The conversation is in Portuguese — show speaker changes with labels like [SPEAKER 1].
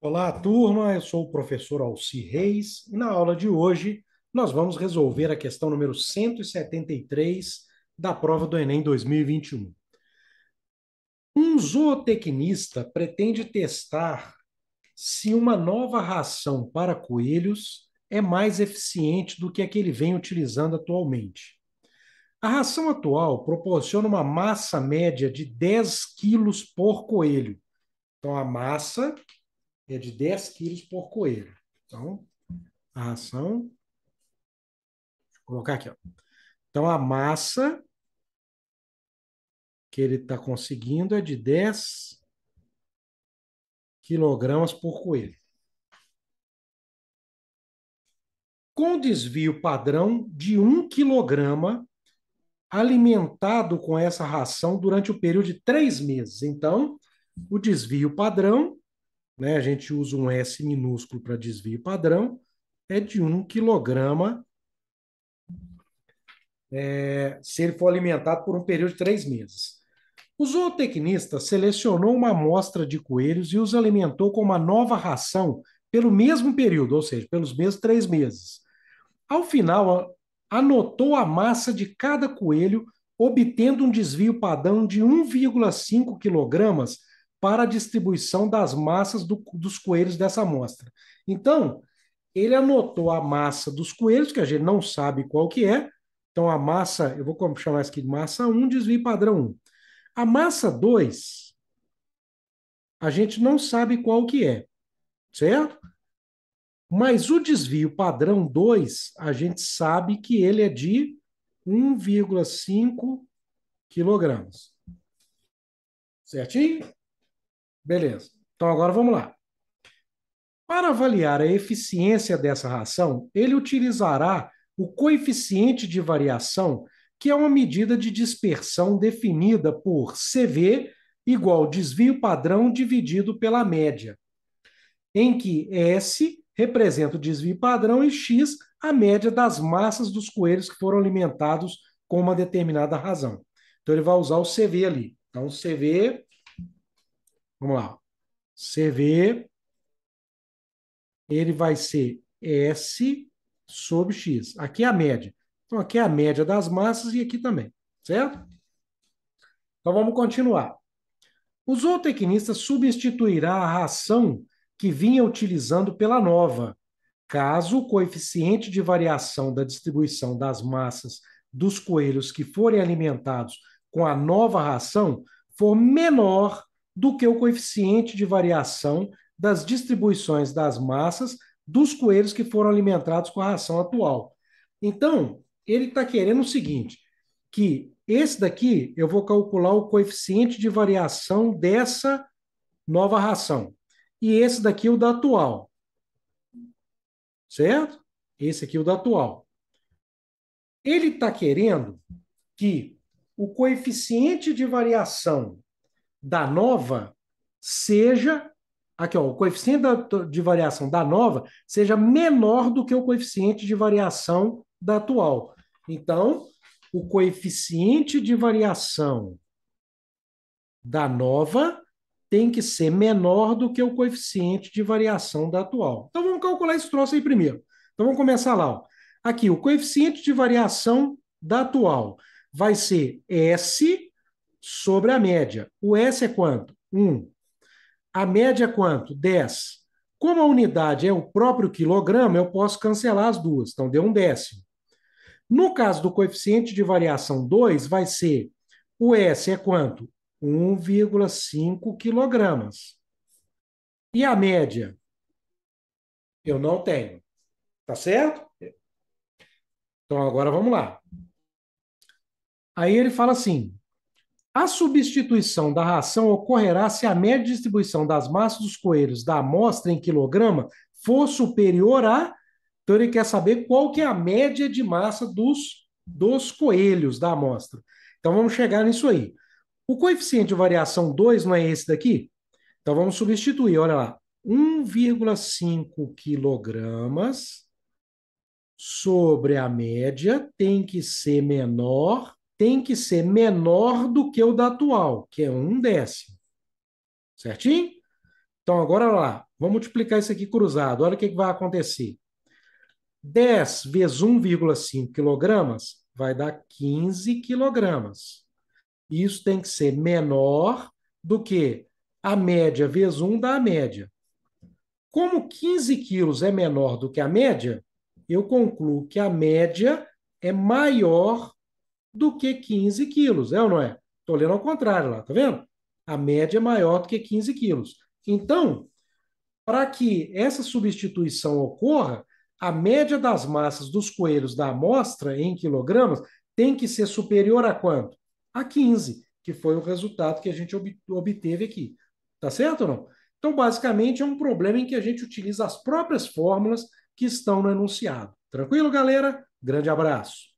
[SPEAKER 1] Olá, turma. Eu sou o professor Alci Reis e na aula de hoje nós vamos resolver a questão número 173 da prova do Enem 2021. Um zootecnista pretende testar se uma nova ração para coelhos é mais eficiente do que a que ele vem utilizando atualmente. A ração atual proporciona uma massa média de 10 quilos por coelho. Então, a massa é de 10 quilos por coelho. Então, a ração, vou colocar aqui, ó. Então, a massa que ele está conseguindo é de 10 quilogramas por coelho. Com desvio padrão de 1 quilograma alimentado com essa ração durante o período de 3 meses. Então, o desvio padrão, né, a gente usa um S minúsculo para desvio padrão, é de 1 quilograma se ele for alimentado por um período de 3 meses. O zootecnista selecionou uma amostra de coelhos e os alimentou com uma nova ração pelo mesmo período, ou seja, pelos mesmos 3 meses. Ao final, anotou a massa de cada coelho, obtendo um desvio padrão de 1,5 quilogramas para a distribuição das massas dos coelhos dessa amostra. Então, ele anotou a massa dos coelhos, que a gente não sabe qual que é. Então, a massa, eu vou chamar isso aqui de massa 1, desvio padrão 1. A massa 2, a gente não sabe qual que é, certo? Mas o desvio padrão 2, a gente sabe que ele é de 1,5 quilogramas. Certinho? Beleza. Então agora vamos lá. Para avaliar a eficiência dessa ração, ele utilizará o coeficiente de variação, que é uma medida de dispersão definida por CV igual desvio padrão dividido pela média, em que S representa o desvio padrão e X a média das massas dos coelhos que foram alimentados com uma determinada razão. Então, ele vai usar o CV ali. Então, CV, vamos lá. CV, ele vai ser S sobre X. Aqui é a média. Então, aqui é a média das massas e aqui também, certo? Então, vamos continuar. O zootecnista substituirá a ração que vinha utilizando pela nova, caso o coeficiente de variação da distribuição das massas dos coelhos que forem alimentados com a nova ração for menor do que o coeficiente de variação das distribuições das massas dos coelhos que foram alimentados com a ração atual. Então, ele está querendo o seguinte, que esse daqui eu vou calcular o coeficiente de variação dessa nova ração. E esse daqui é o da atual, certo? Esse aqui é o da atual. Ele está querendo que o coeficiente de variação da nova seja. Aqui, ó, o coeficiente de variação da nova seja menor do que o coeficiente de variação da atual. Então, o coeficiente de variação da nova tem que ser menor do que o coeficiente de variação da atual. Então vamos calcular esse troço aí primeiro. Então vamos começar lá. Ó. Aqui, o coeficiente de variação da atual vai ser S sobre a média. O S é quanto? 1. A média é quanto? 10. Como a unidade é o próprio quilograma, eu posso cancelar as duas. Então deu 1/10. No caso do coeficiente de variação 2, vai ser o S é quanto? 1,5 quilogramas. E a média? Eu não tenho. Tá certo? Então agora vamos lá. Aí ele fala assim: a substituição da ração ocorrerá se a média de distribuição das massas dos coelhos da amostra em quilograma for superior a. Então ele quer saber qual que é a média de massa dos coelhos da amostra. Então vamos chegar nisso aí. O coeficiente de variação 2 não é esse daqui? Então vamos substituir, olha lá. 1,5 quilogramas sobre a média tem que ser menor do que o da atual, que é 1/10. Certinho? Então, agora lá, vamos multiplicar isso aqui cruzado. Olha o que vai acontecer. 10 vezes 1,5 quilogramas vai dar 15 quilogramas. Isso tem que ser menor do que a média vezes 1 dá a média. Como 15 quilos é menor do que a média, eu concluo que a média é maior do que 15 quilos, é ou não é? Estou lendo ao contrário lá, tá vendo? A média é maior do que 15 quilos. Então, para que essa substituição ocorra, a média das massas dos coelhos da amostra em quilogramas tem que ser superior a quanto? A 15, que foi o resultado que a gente obteve aqui. Tá certo ou não? Então, basicamente, é um problema em que a gente utiliza as próprias fórmulas que estão no enunciado. Tranquilo, galera? Grande abraço.